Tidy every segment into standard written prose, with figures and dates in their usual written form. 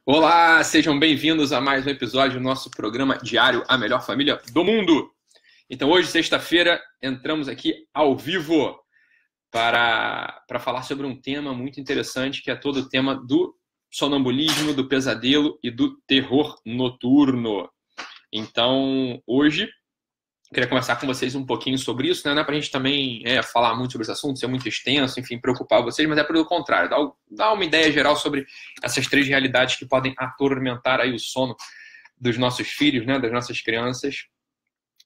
Olá, sejam bem-vindos a mais um episódio do nosso programa diário A Melhor Família do Mundo. Então hoje, sexta-feira, entramos aqui ao vivo para falar sobre um tema muito interessante, que é todo o tema do sonambulismo, do pesadelo e do terror noturno. Então, hoje, queria conversar com vocês um pouquinho sobre isso, né? Não é para a gente também falar muito sobre esse assunto, ser muito extenso, enfim, preocupar vocês, mas é pelo contrário, dar uma ideia geral sobre essas três realidades que podem atormentar aí o sono dos nossos filhos, né? Das nossas crianças,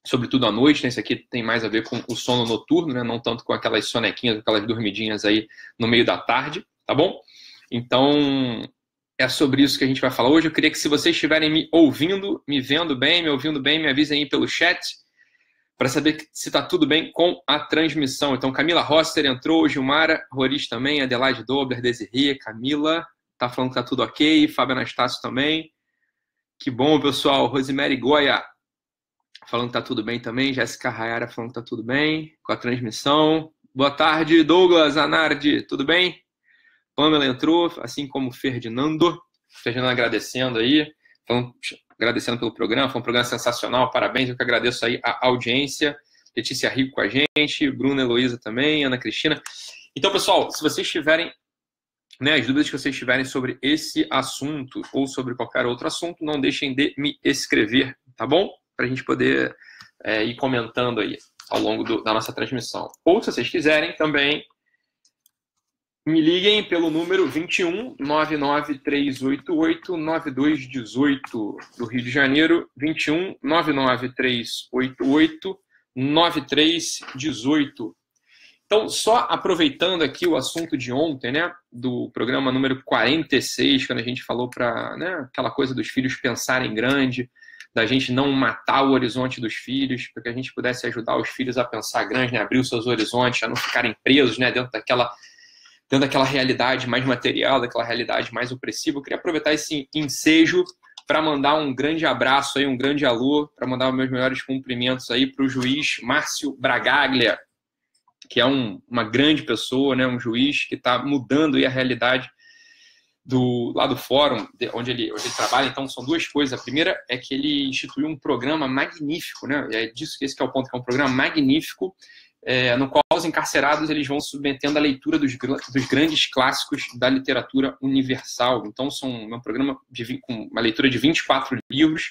sobretudo à noite, né? Isso aqui tem mais a ver com o sono noturno, né? Não tanto com aquelas sonequinhas, aquelas dormidinhas aí no meio da tarde, tá bom? Então, é sobre isso que a gente vai falar hoje. Eu queria que, se vocês estiverem me ouvindo, me vendo bem, me ouvindo bem, me avisem aí pelo chat, para saber se está tudo bem com a transmissão. Então, Camila Rosser entrou, Gilmara Roriz também, Adelaide Dobler, Desirê, Camila está falando que está tudo ok, Fábio Anastácio também. Que bom, pessoal. Rosemary Goya falando que está tudo bem também, Jéssica Rayara falando que está tudo bem com a transmissão. Boa tarde, Douglas Anardi, tudo bem? Pamela entrou, assim como Ferdinando agradecendo aí, agradecendo pelo programa, foi um programa sensacional, parabéns, eu que agradeço aí a audiência, Letícia Rico com a gente, Bruna Heloísa também, Ana Cristina. Então, pessoal, se vocês tiverem, né, as dúvidas que vocês tiverem sobre esse assunto ou sobre qualquer outro assunto, não deixem de me escrever, tá bom? Para a gente poder ir comentando aí ao longo da nossa transmissão. Ou, se vocês quiserem, também me liguem pelo número 21 99388 9218 do Rio de Janeiro, 21 99388 9318. Então, só aproveitando aqui o assunto de ontem, né, do programa número 46, quando a gente falou para, né, aquela coisa dos filhos pensarem grande, da gente não matar o horizonte dos filhos, para que a gente pudesse ajudar os filhos a pensar grande, né, abrir os seus horizontes, a não ficarem presos, né, dentro daquela realidade mais material, daquela realidade mais opressiva. Eu queria aproveitar esse ensejo para mandar um grande abraço aí, um grande alô, para mandar os meus melhores cumprimentos aí para o juiz Márcio Bragaglia, que é uma grande pessoa, né, um juiz que está mudando aí a realidade lá do fórum, onde ele trabalha. Então, são duas coisas. A primeira é que ele instituiu um programa magnífico, né? É disso que esse que é o ponto, que é um programa magnífico, no qual os encarcerados eles vão submetendo a leitura dos grandes clássicos da literatura universal. Então, é um programa com uma leitura de 24 livros,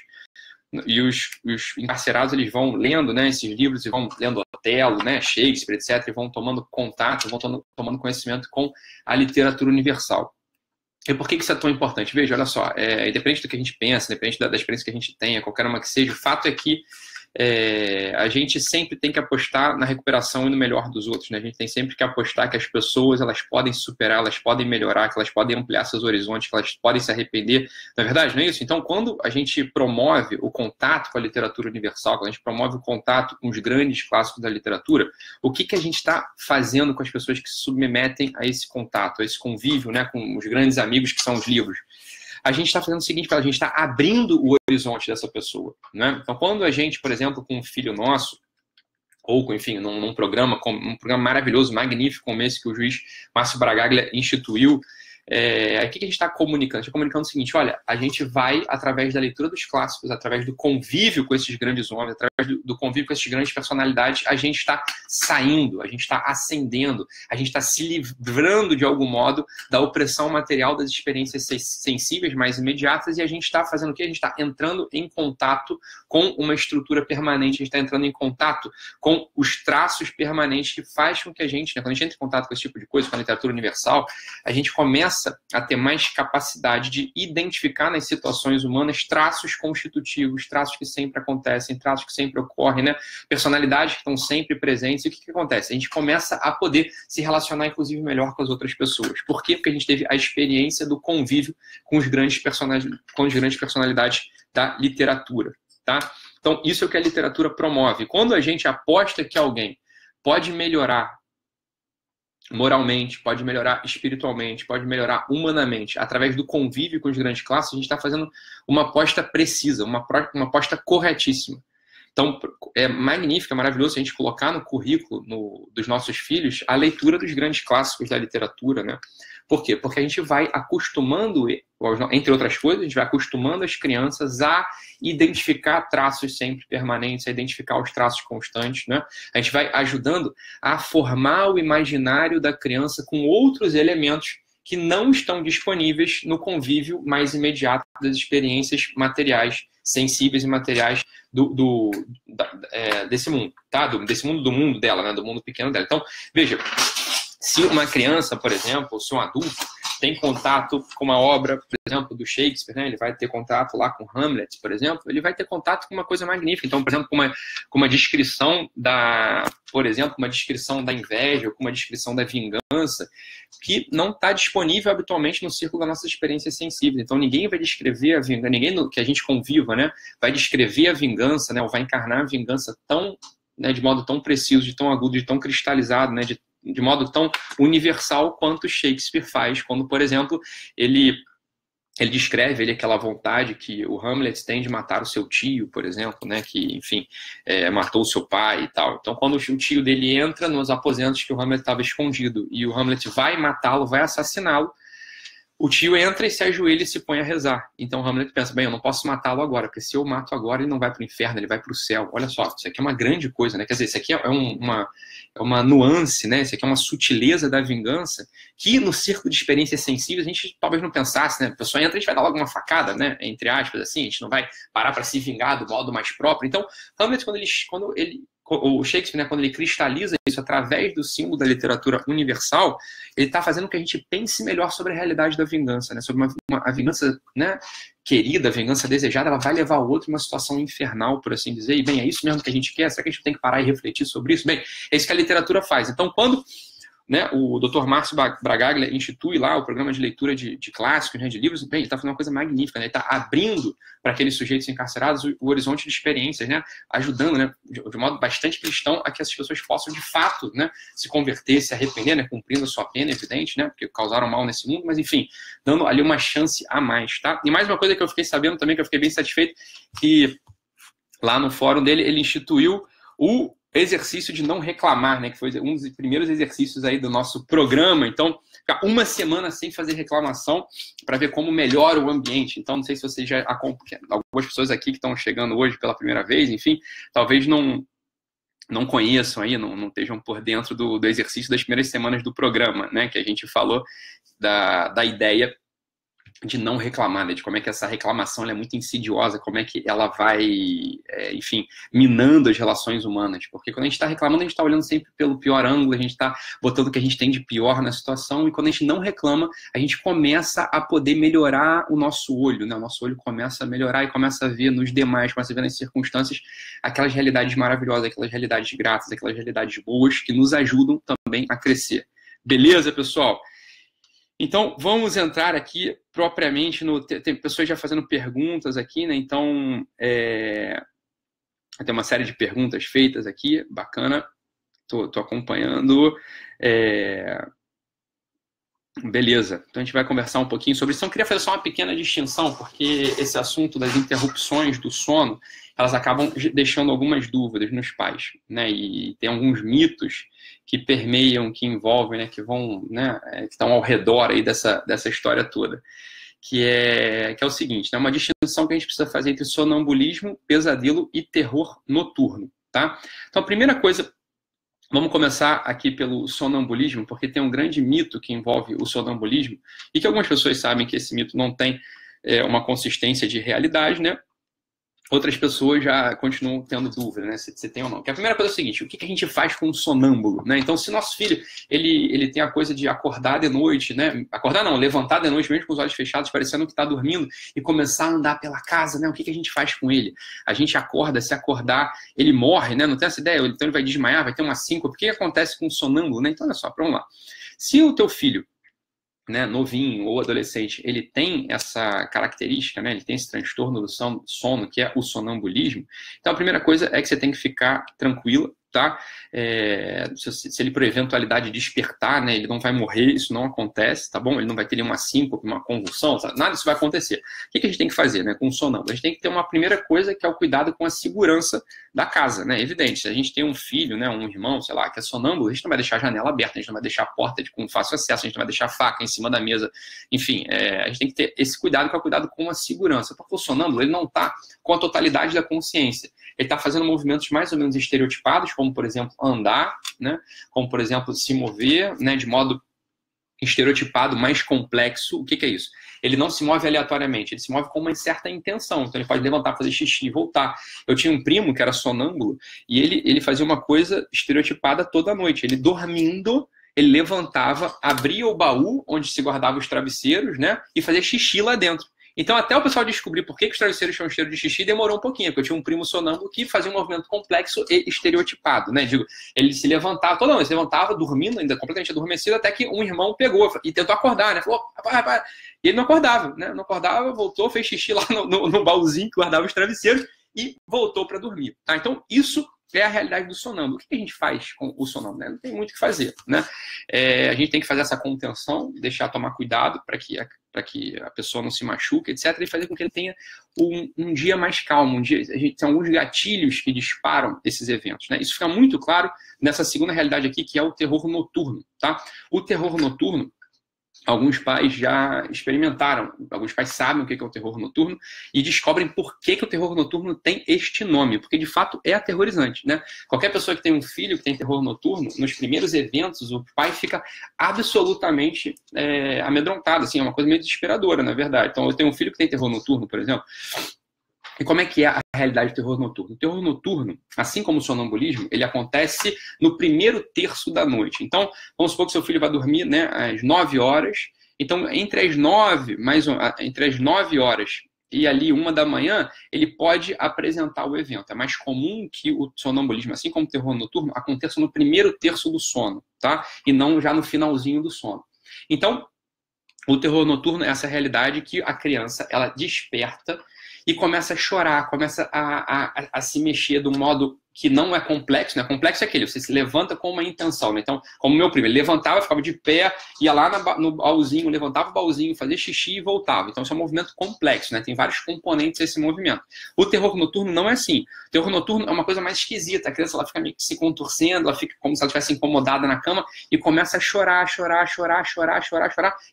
e os encarcerados eles vão lendo, né, esses livros, e vão lendo Otelo, né, Shakespeare, etc., e vão tomando contato, vão tomando conhecimento com a literatura universal. E por que isso é tão importante? Veja, olha só, independente do que a gente pensa, independente da experiência que a gente tenha, qualquer uma que seja, o fato é que a gente sempre tem que apostar na recuperação e no melhor dos outros, né? A gente tem sempre que apostar que as pessoas elas podem superar, elas podem melhorar, que elas podem ampliar seus horizontes, que elas podem se arrepender. Na verdade, não é isso? Então, quando a gente promove o contato com a literatura universal, quando a gente promove o contato com os grandes clássicos da literatura, o que a gente está fazendo com as pessoas que se submetem a esse contato, a esse convívio, né, com os grandes amigos que são os livros? A gente está fazendo o seguinte, a gente está abrindo o horizonte dessa pessoa, né? Então, quando a gente, por exemplo, com um filho nosso, ou, enfim, num programa maravilhoso, magnífico, como esse que o juiz Márcio Bragaglia instituiu, o que a gente está comunicando? A gente está comunicando o seguinte: olha, a gente vai, através da leitura dos clássicos, através do convívio com esses grandes homens, através do convívio com essas grandes personalidades, a gente está saindo, a gente está ascendendo, a gente está se livrando, de algum modo, da opressão material das experiências sensíveis mais imediatas, e a gente está fazendo o quê? A gente está entrando em contato com uma estrutura permanente, a gente está entrando em contato com os traços permanentes que faz com que a gente, né, quando a gente entra em contato com esse tipo de coisa, com a literatura universal, a gente começa a ter mais capacidade de identificar nas situações humanas traços constitutivos, traços que sempre acontecem, traços que sempre ocorrem, né? Personalidades que estão sempre presentes. E o que acontece? A gente começa a poder se relacionar, inclusive, melhor com as outras pessoas. Por quê? Porque a gente teve a experiência do convívio com os grandes personalidades da literatura, tá? Então, isso é o que a literatura promove. Quando a gente aposta que alguém pode melhorar moralmente, pode melhorar espiritualmente, pode melhorar humanamente, através do convívio com os grandes classes, a gente está fazendo uma aposta precisa, uma aposta corretíssima. Então, é magnífico, é maravilhoso a gente colocar no currículo dos nossos filhos a leitura dos grandes clássicos da literatura, né? Por quê? Porque a gente vai acostumando, entre outras coisas, a gente vai acostumando as crianças a identificar traços sempre permanentes, a identificar os traços constantes, né? A gente vai ajudando a formar o imaginário da criança com outros elementos que não estão disponíveis no convívio mais imediato das experiências materiais, sensíveis e materiais desse mundo, tá? Desse mundo do mundo dela, né? Do mundo pequeno dela. Então, veja, se uma criança, por exemplo, ou se um adulto tem contato com uma obra, por exemplo, do Shakespeare, né? Ele vai ter contato lá com Hamlet, por exemplo, ele vai ter contato com uma coisa magnífica. Então, por exemplo, com uma descrição por exemplo, uma descrição da inveja, ou com uma descrição da vingança, que não está disponível habitualmente no círculo das nossas experiências sensíveis. Então, ninguém vai descrever a vingança, ninguém que a gente conviva, né, vai descrever a vingança, né, ou vai encarnar a vingança tão, né, de modo tão preciso, de tão agudo, de tão cristalizado, né, de modo tão universal quanto Shakespeare faz, quando, por exemplo, ele descreve aquela vontade que o Hamlet tem de matar o seu tio, por exemplo, né, que, enfim, matou o seu pai e tal. Então, quando o tio dele entra nos aposentos que o Hamlet estava escondido e o Hamlet vai matá-lo, vai assassiná-lo, o tio entra e se ajoelha e se põe a rezar. Então o Hamlet pensa, bem, eu não posso matá-lo agora, porque se eu mato agora, ele não vai para o inferno, ele vai para o céu. Olha só, isso aqui é uma grande coisa, né? Quer dizer, isso aqui é uma nuance, né? Isso aqui é uma sutileza da vingança, que no círculo de experiências sensíveis a gente talvez não pensasse, né? A pessoa entra e a gente vai dar logo uma facada, né? Entre aspas, assim, a gente não vai parar para se vingar do modo mais próprio. Então, Hamlet, o Shakespeare, né, quando ele cristaliza isso através do símbolo da literatura universal, ele está fazendo com que a gente pense melhor sobre a realidade da vingança, né, sobre a vingança, né, querida, a vingança desejada, ela vai levar o outro a uma situação infernal, por assim dizer, e bem, é isso mesmo que a gente quer? Será que a gente tem que parar e refletir sobre isso? Bem, é isso que a literatura faz. Então, quando, né, o Dr. Márcio Bragaglia institui lá o programa de leitura de clássicos, né, de livros, bem, ele está fazendo uma coisa magnífica, né, ele está abrindo para aqueles sujeitos encarcerados o horizonte de experiências, né, ajudando, né, de modo bastante cristão a que essas pessoas possam, de fato, né, se converter, se arrepender, né, cumprindo a sua pena, evidente, né, porque causaram mal nesse mundo, mas enfim, dando ali uma chance a mais, tá? E mais uma coisa que eu fiquei sabendo também, que eu fiquei bem satisfeito, que lá no fórum dele, ele instituiu o exercício de não reclamar, né, que foi um dos primeiros exercícios aí do nosso programa. Então, ficar uma semana sem fazer reclamação para ver como melhora o ambiente. Então, não sei se vocês já acompanham, algumas pessoas aqui que estão chegando hoje pela primeira vez, enfim, talvez não conheçam aí, não estejam por dentro do exercício das primeiras semanas do programa, né, que a gente falou da ideia de não reclamar, né, de como é que essa reclamação ela é muito insidiosa, como é que ela vai, enfim, minando as relações humanas, porque quando a gente está reclamando, a gente está olhando sempre pelo pior ângulo, a gente está botando o que a gente tem de pior na situação, e quando a gente não reclama, a gente começa a poder melhorar o nosso olho, né, o nosso olho começa a melhorar e começa a ver nos demais, começa a ver nas circunstâncias aquelas realidades maravilhosas, aquelas realidades gratas, aquelas realidades boas que nos ajudam também a crescer. Beleza, pessoal? Então, vamos entrar aqui propriamente tem pessoas já fazendo perguntas aqui, né? Então, tem uma série de perguntas feitas aqui, bacana. Tô acompanhando. Beleza, então a gente vai conversar um pouquinho sobre isso. Então, eu queria fazer só uma pequena distinção, porque esse assunto das interrupções do sono, elas acabam deixando algumas dúvidas nos pais, né? E tem alguns mitos que permeiam, que envolvem, né? Que vão, né? Que estão ao redor aí dessa história toda. Que é o seguinte, né? Uma distinção que a gente precisa fazer entre sonambulismo, pesadelo e terror noturno, tá? Então, a primeira coisa. Vamos começar aqui pelo sonambulismo, porque tem um grande mito que envolve o sonambulismo e que algumas pessoas sabem que esse mito não tem uma consistência de realidade, né? Outras pessoas já continuam tendo dúvida, né? Se tem ou não. Que a primeira coisa é o seguinte, o que a gente faz com um sonâmbulo, né? Então, se nosso filho, ele tem a coisa de acordar de noite, né? Acordar não, levantar de noite, mesmo com os olhos fechados, parecendo que está dormindo, e começar a andar pela casa, né? O que a gente faz com ele? A gente acorda, se acordar, ele morre, né? Não tem essa ideia? Então ele vai desmaiar, vai ter uma síncope. O que acontece com o sonâmbulo, né? Então, olha só, vamos lá. Se o teu filho, né, novinho ou adolescente, ele tem essa característica, né, ele tem esse transtorno do sono, que é o sonambulismo, então a primeira coisa é que você tem que ficar tranquila, tá? Se ele, por eventualidade, despertar, né, ele não vai morrer, isso não acontece, tá bom? Ele não vai ter nenhuma síncope, uma convulsão, tá? Nada disso vai acontecer. O que a gente tem que fazer, né, com o sonâmbulo? A gente tem que ter uma primeira coisa, que é o cuidado com a segurança da casa, né? Evidente, se a gente tem um filho, né, um irmão, sei lá, que é sonâmbulo, a gente não vai deixar a janela aberta, a gente não vai deixar a porta com fácil acesso, a gente não vai deixar a faca em cima da mesa, enfim, a gente tem que ter esse cuidado, que é o cuidado com a segurança, porque o sonâmbulo, ele não está com a totalidade da consciência, ele está fazendo movimentos mais ou menos estereotipados, como, por exemplo, andar, né? Como, por exemplo, se mover, né, de modo estereotipado, mais complexo. O que é isso? Ele não se move aleatoriamente, ele se move com uma certa intenção. Então ele pode levantar, fazer xixi e voltar. Eu tinha um primo que era sonâmbulo e ele fazia uma coisa estereotipada toda noite. Ele dormindo, ele levantava, abria o baú onde se guardava os travesseiros, né, e fazia xixi lá dentro. Então, até o pessoal descobrir por que os travesseiros tinham cheiro de xixi, demorou um pouquinho, porque eu tinha um primo sonâmbulo que fazia um movimento complexo e estereotipado, né? Digo, ele se levantava, toda noite, se levantava, dormindo, ainda completamente adormecido, até que um irmão pegou e tentou acordar, né? Falou, rapaz. E ele não acordava, né? Não acordava, voltou, fez xixi lá no baúzinho que guardava os travesseiros e voltou para dormir, tá? Então, isso é a realidade do sonâmbulo. O que a gente faz com o sonâmbulo? Né? Não tem muito o que fazer, né? A gente tem que fazer essa contenção, deixar tomar cuidado para que a pessoa não se machuque, etc., e fazer com que ele tenha um dia mais calmo. A gente tem alguns gatilhos que disparam esses eventos, né? Isso fica muito claro nessa segunda realidade aqui, que é o terror noturno, tá? O terror noturno, alguns pais já experimentaram, alguns pais sabem o que é o terror noturno e descobrem por que o terror noturno tem este nome, porque de fato é aterrorizante, né? Qualquer pessoa que tem um filho que tem terror noturno, nos primeiros eventos, o pai fica absolutamente amedrontado, assim, é uma coisa meio desesperadora, na verdade. Então, eu tenho um filho que tem terror noturno, por exemplo. E como é que é a realidade do terror noturno? O terror noturno, assim como o sonambulismo, ele acontece no primeiro terço da noite. Então, vamos supor que seu filho vai dormir, né, às 9 horas. Então, entre as 9 horas e ali 1 da manhã, ele pode apresentar o evento. É mais comum que o sonambulismo, assim como o terror noturno, aconteça no primeiro terço do sono, tá? E não já no finalzinho do sono. Então, o terror noturno é essa realidade que a criança, ela desperta e começa a chorar, começa a se mexer de um modo que não é complexo, né? Complexo é aquele, você se levanta com uma intenção, né? Então, como meu primo, ele levantava, ficava de pé, ia lá no baúzinho, levantava o baúzinho, fazia xixi e voltava. Então, isso é um movimento complexo, né? Tem vários componentes esse movimento. O terror noturno não é assim. O terror noturno é uma coisa mais esquisita. A criança, ela fica meio que se contorcendo, ela fica como se ela estivesse incomodada na cama e começa a chorar,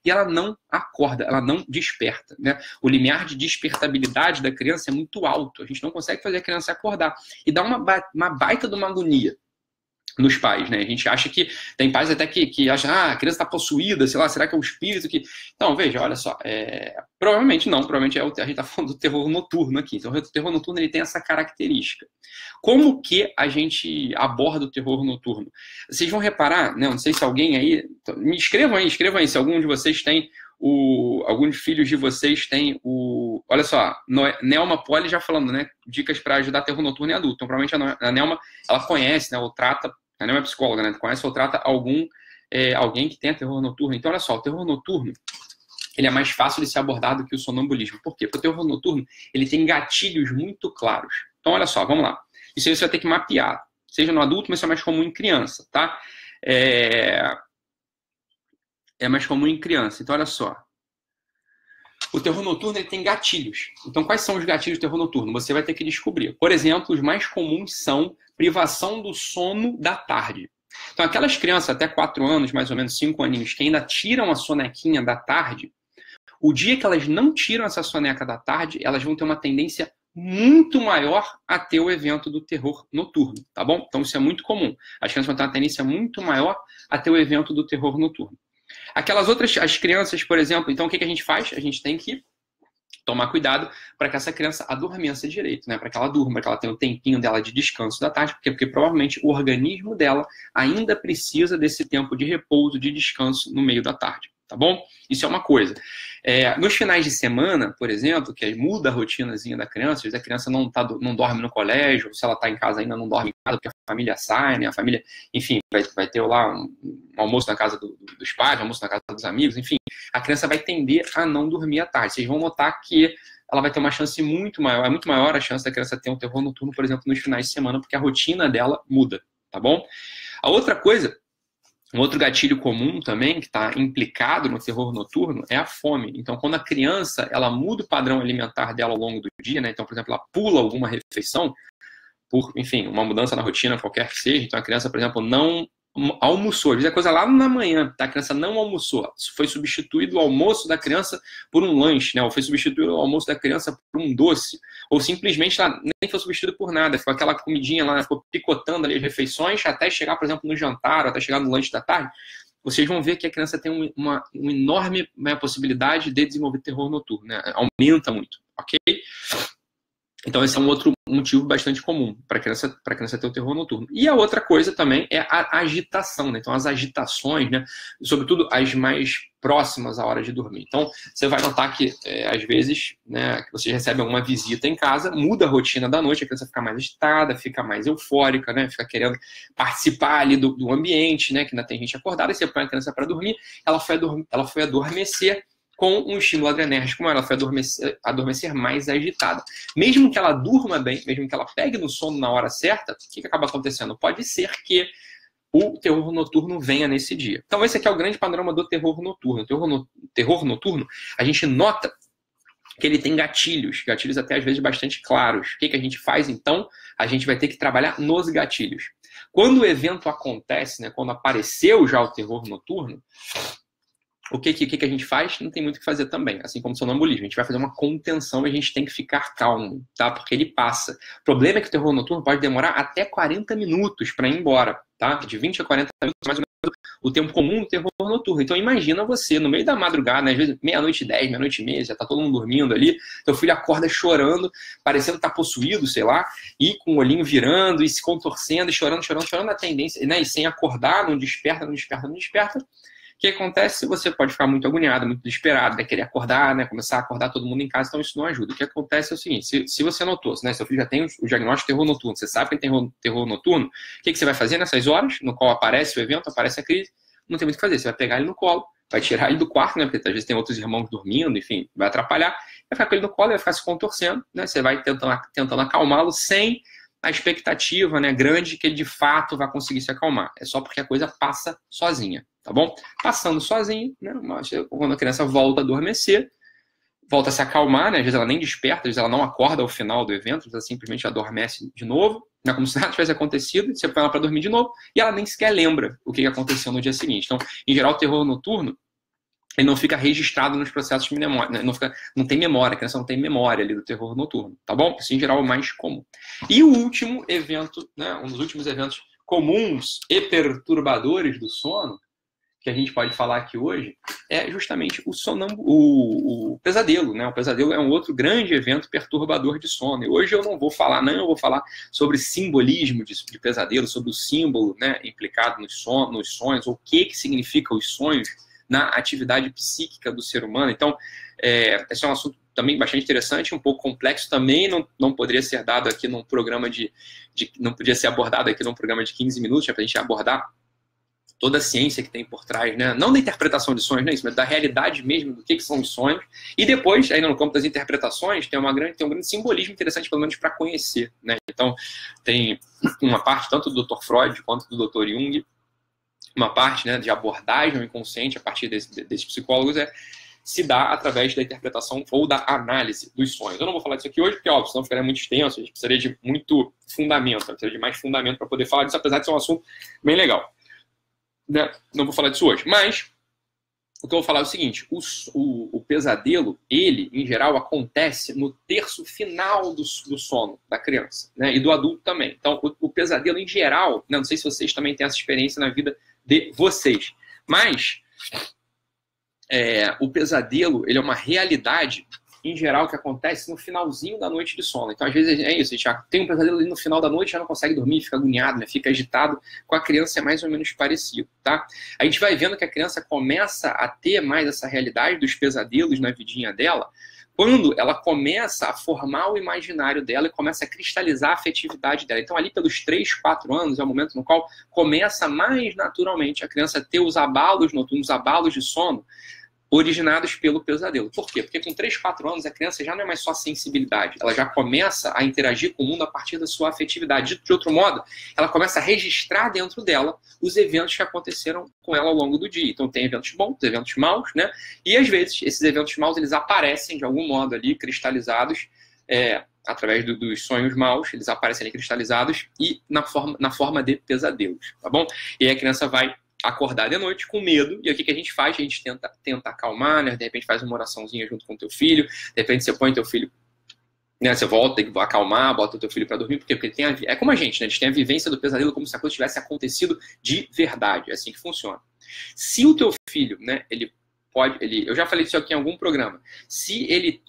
e ela não acorda, ela não desperta, né? O limiar de despertabilidade da criança é muito alto. A gente não consegue fazer a criança acordar. E dá uma baita de uma agonia nos pais, né? A gente acha que... Tem pais até que acham, a criança está possuída, sei lá, será que é o espírito que... Não, veja, olha só, provavelmente não, provavelmente a gente está falando do terror noturno aqui. Então, o terror noturno, ele tem essa característica. Como que a gente aborda o terror noturno? Vocês vão reparar, né? Não sei se alguém aí... Me escrevam aí, se algum de vocês tem alguns filhos de vocês têm olha só, Nelma Poli já falando, né? Dicas para ajudar terror noturno em adulto. Então, provavelmente a Nelma, ela conhece, né? Ou trata, a Nelma é psicóloga, né? Conhece ou trata alguém que tenha terror noturno. Então, olha só, o terror noturno, ele é mais fácil de ser abordado que o sonambulismo. Por quê? Porque o terror noturno, ele tem gatilhos muito claros. Então, olha só, vamos lá. Isso aí você vai ter que mapear. Seja no adulto, mas isso é mais comum em criança, tá? É mais comum em criança. Então, olha só. O terror noturno, ele tem gatilhos. Então, quais são os gatilhos do terror noturno? Você vai ter que descobrir. Por exemplo, os mais comuns são privação do sono da tarde. Então, aquelas crianças até 4 anos, mais ou menos 5 aninhos, que ainda tiram a sonequinha da tarde, o dia que elas não tiram essa soneca da tarde, elas vão ter uma tendência muito maior a ter o evento do terror noturno, tá bom? Então, isso é muito comum. As crianças vão ter uma tendência muito maior a ter o evento do terror noturno. Aquelas outras, as crianças, por exemplo, então o que a gente faz? A gente tem que tomar cuidado para que essa criança adormeça direito, né? Para que ela durma, para que ela tenha o tempinho dela de descanso da tarde, porque provavelmente o organismo dela ainda precisa desse tempo de repouso, de descanso no meio da tarde, tá bom? Isso é uma coisa. Nos finais de semana, por exemplo, que muda a rotinazinha da criança, às vezes a criança não dorme no colégio, se ela está em casa ainda não dorme em casa, porque a família sai, né? A família, enfim, vai ter lá um almoço na casa dos pais, um almoço na casa dos amigos, enfim, a criança vai tender a não dormir à tarde. Vocês vão notar que ela vai ter uma chance muito maior a chance da criança ter um terror noturno, por exemplo, nos finais de semana, porque a rotina dela muda, tá bom? A outra coisa, um outro gatilho comum também, que está implicado no terror noturno, é a fome. Então, quando a criança ela muda o padrão alimentar dela ao longo do dia, né? Então, por exemplo, ela pula alguma refeição, por, enfim, uma mudança na rotina, qualquer que seja. Então, a criança, por exemplo, não almoçou. Às vezes é coisa lá na manhã, tá? A criança não almoçou. Foi substituído o almoço da criança por um lanche, né? Ou foi substituído o almoço da criança por um doce. Ou simplesmente ela nem foi substituído por nada. Ficou aquela comidinha lá, ficou picotando ali as refeições até chegar, por exemplo, no jantar, ou até chegar no lanche da tarde. Vocês vão ver que a criança tem uma enorme, né, possibilidade de desenvolver terror noturno, né? Aumenta muito, ok? Então, esse é um outro motivo bastante comum para a criança ter o terror noturno. E a outra coisa também é a agitação, né? Então, as agitações, né? Sobretudo as mais próximas à hora de dormir. Então, você vai notar que, às vezes, né, que você recebe alguma visita em casa, muda a rotina da noite, a criança fica mais agitada, fica mais eufórica, né? Fica querendo participar ali do ambiente, né? Que ainda tem gente acordada, e você põe a criança para dormir, ela foi adormecer com um estímulo adrenérgico, ela foi adormecer mais agitada. Mesmo que ela durma bem, mesmo que ela pegue no sono na hora certa, o que acaba acontecendo? Pode ser que o terror noturno venha nesse dia. Então esse aqui é o grande panorama do terror noturno. O terror noturno, a gente nota que ele tem gatilhos até às vezes bastante claros. O que a gente faz então? A gente vai ter que trabalhar nos gatilhos. Quando o evento acontece, né, quando apareceu já o terror noturno, o que a gente faz? Não tem muito o que fazer também, assim como o sonambulismo. A gente vai fazer uma contenção e a gente tem que ficar calmo, tá? Porque ele passa. O problema é que o terror noturno pode demorar até 40 minutos para ir embora, tá? De 20 a 40 minutos, mais ou menos, o tempo comum do terror noturno. Então imagina você, no meio da madrugada, né? Às vezes meia-noite e 10, meia-noite e meia, já tá todo mundo dormindo ali, teu filho acorda chorando, parecendo que tá possuído, sei lá, e com o olhinho virando, e se contorcendo, e chorando, a tendência, né? E sem acordar, não desperta. O que acontece? Você pode ficar muito agoniado, muito desesperado, né? Querer acordar, né? Começar a acordar todo mundo em casa, então isso não ajuda. O que acontece é o seguinte, se você notou, né? Seu filho já tem o diagnóstico de terror noturno, você sabe que tem terror noturno, o que você vai fazer nessas horas, no qual aparece o evento, aparece a crise? Não tem muito o que fazer, você vai pegar ele no colo, vai tirar ele do quarto, né? Porque às vezes tem outros irmãos dormindo, enfim, vai atrapalhar, vai ficar com ele no colo, vai ficar se contorcendo, né? Você vai tentando acalmá-lo sem a expectativa, né, grande que ele de fato vai conseguir se acalmar. É só porque a coisa passa sozinha, tá bom? Passando sozinho, né, quando a criança volta a adormecer, volta a se acalmar, né, às vezes ela nem desperta, às vezes ela não acorda ao final do evento, ela simplesmente adormece de novo, né, como se nada tivesse acontecido, você põe ela para dormir de novo e ela nem sequer lembra o que aconteceu no dia seguinte. Então, em geral, o terror noturno ele não fica registrado nos processos de memória, né? Não tem memória, a criança não tem memória ali do terror noturno, tá bom? Isso em geral é o mais comum. E o último evento, né, um dos últimos eventos comuns e perturbadores do sono, que a gente pode falar aqui hoje, é justamente o pesadelo, né? O pesadelo é um outro grande evento perturbador de sono. E hoje eu não vou falar sobre simbolismo de pesadelo, sobre o símbolo, né, implicado nos sonhos, ou o que significa os sonhos na atividade psíquica do ser humano. Então, esse é um assunto também bastante interessante, um pouco complexo, também não poderia ser dado aqui num programa não podia ser abordado aqui num programa de 15 minutos, para a gente abordar toda a ciência que tem por trás, né? Não da interpretação de sonhos, não é isso, mas da realidade mesmo, do que são os sonhos. E depois, ainda no campo das interpretações, tem um grande simbolismo interessante, pelo menos para conhecer, né? Então, tem uma parte tanto do Dr. Freud quanto do Dr. Jung, uma parte, né, de abordagem ao inconsciente a partir desses psicólogos se dá através da interpretação ou da análise dos sonhos. Eu não vou falar disso aqui hoje, porque, óbvio, senão ficaria muito extenso, a gente precisaria de muito fundamento, precisaria de mais fundamento para poder falar disso, apesar de ser um assunto bem legal. Né? Não vou falar disso hoje, mas o que eu vou falar é o seguinte, o pesadelo, ele, em geral, acontece no terço final do sono da criança, né? E do adulto também. Então, o pesadelo, em geral, não sei se vocês também têm essa experiência na vida de vocês, mas o pesadelo, ele é uma realidade, em geral, que acontece no finalzinho da noite de sono. Então, às vezes, é isso, a gente já tem um pesadelo ali no final da noite, já não consegue dormir, fica agoniado, né? Fica agitado. Com a criança é mais ou menos parecido, tá? A gente vai vendo que a criança começa a ter mais essa realidade dos pesadelos na vidinha dela, quando ela começa a formar o imaginário dela e começa a cristalizar a afetividade dela. Então, ali pelos 3, 4 anos, é o momento no qual começa mais naturalmente a criança ter os abalos noturnos, os abalos de sono, originados pelo pesadelo. Por quê? Porque com 3, 4 anos a criança já não é mais só sensibilidade, ela já começa a interagir com o mundo a partir da sua afetividade. De outro modo, ela começa a registrar dentro dela os eventos que aconteceram com ela ao longo do dia. Então tem eventos bons, eventos maus, né? E às vezes esses eventos maus eles aparecem de algum modo ali cristalizados através dos sonhos maus, eles aparecem ali cristalizados e na forma de pesadelos, tá bom? E aí a criança vai acordar de noite com medo, e aí o que a gente faz? A gente tenta acalmar, né? De repente faz uma oraçãozinha junto com o teu filho, de repente você põe teu filho, né? Você volta, tem que acalmar, bota o teu filho para dormir, porque ele tem é como a gente, né? A gente tem a vivência do pesadelo como se a coisa tivesse acontecido de verdade, é assim que funciona. Se o teu filho, né, eu já falei isso aqui em algum programa, se ele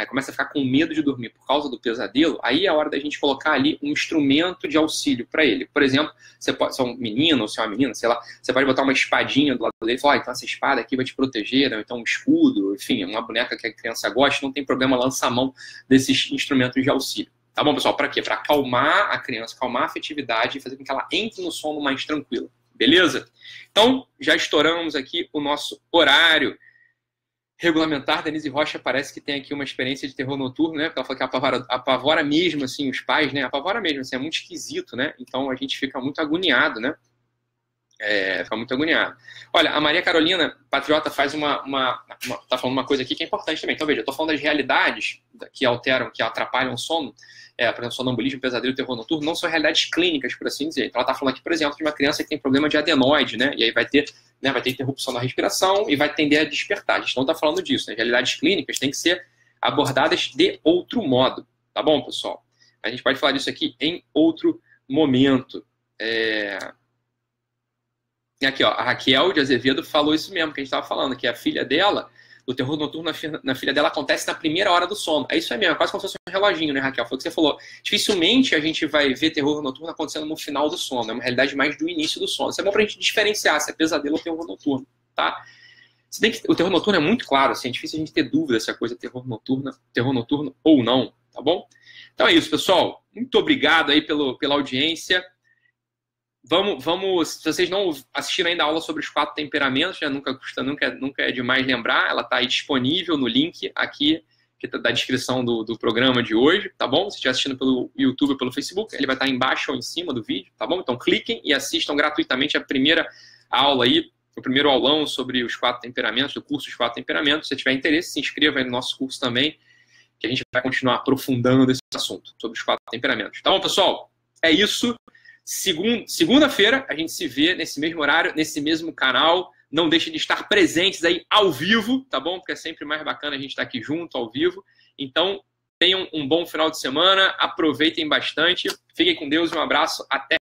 começa a ficar com medo de dormir por causa do pesadelo, aí é a hora da gente colocar ali um instrumento de auxílio para ele. Por exemplo, se é um menino ou se é uma menina, sei lá, você pode botar uma espadinha do lado dele e falar, então essa espada aqui vai te proteger, ou então um escudo, enfim, uma boneca que a criança gosta, não tem problema, lança a mão desses instrumentos de auxílio. Tá bom, pessoal? Para quê? Para acalmar a criança, acalmar a afetividade e fazer com que ela entre no sono mais tranquila. Beleza? Então, já estouramos aqui o nosso horário regulamentar. Denise Rocha parece que tem aqui uma experiência de terror noturno, né? Porque ela falou que apavora mesmo, assim, os pais, né? Apavora mesmo, assim, é muito esquisito, né? Então, a gente fica muito agoniado, né? Fica muito agoniado. Olha, a Maria Carolina Patriota faz tá falando uma coisa aqui que é importante também. Então, veja, eu tô falando das realidades que alteram, que atrapalham o sono. Por exemplo, sonambulismo, pesadelo e terror noturno, não são realidades clínicas, por assim dizer. Então, ela está falando aqui, por exemplo, de uma criança que tem problema de adenoide, né? E aí vai ter interrupção da respiração e vai tender a despertar. A gente não está falando disso, né? Realidades clínicas têm que ser abordadas de outro modo, tá bom, pessoal? A gente pode falar disso aqui em outro momento. E aqui, ó, a Raquel de Azevedo falou isso mesmo que a gente estava falando, que a filha dela, o terror noturno na filha dela acontece na primeira hora do sono. É isso aí mesmo, é quase como se fosse um reloginho, né, Raquel? Foi o que você falou. Dificilmente a gente vai ver terror noturno acontecendo no final do sono. É uma realidade mais do início do sono. Isso é bom pra gente diferenciar se é pesadelo ou terror noturno, tá? Se bem que o terror noturno é muito claro, assim, é difícil a gente ter dúvida se a coisa é terror noturno ou não, tá bom? Então é isso, pessoal. Muito obrigado aí pela audiência. Vamos, se vocês não assistiram ainda a aula sobre os 4 temperamentos, já nunca é demais lembrar, ela está aí disponível no link aqui da descrição do programa de hoje, tá bom? Se estiver assistindo pelo YouTube ou pelo Facebook, ele vai estar embaixo ou em cima do vídeo, tá bom? Então cliquem e assistam gratuitamente a primeira aula aí, o primeiro aulão sobre os 4 temperamentos, do curso Os 4 Temperamentos. Se tiver interesse, se inscreva aí no nosso curso também, que a gente vai continuar aprofundando esse assunto sobre os 4 temperamentos. Tá bom, pessoal? É isso. Segunda-feira a gente se vê nesse mesmo horário, nesse mesmo canal. Não deixem de estar presentes aí ao vivo, tá bom? Porque é sempre mais bacana a gente estar aqui junto, ao vivo. Então, tenham um bom final de semana, aproveitem bastante. Fiquem com Deus e um abraço. Até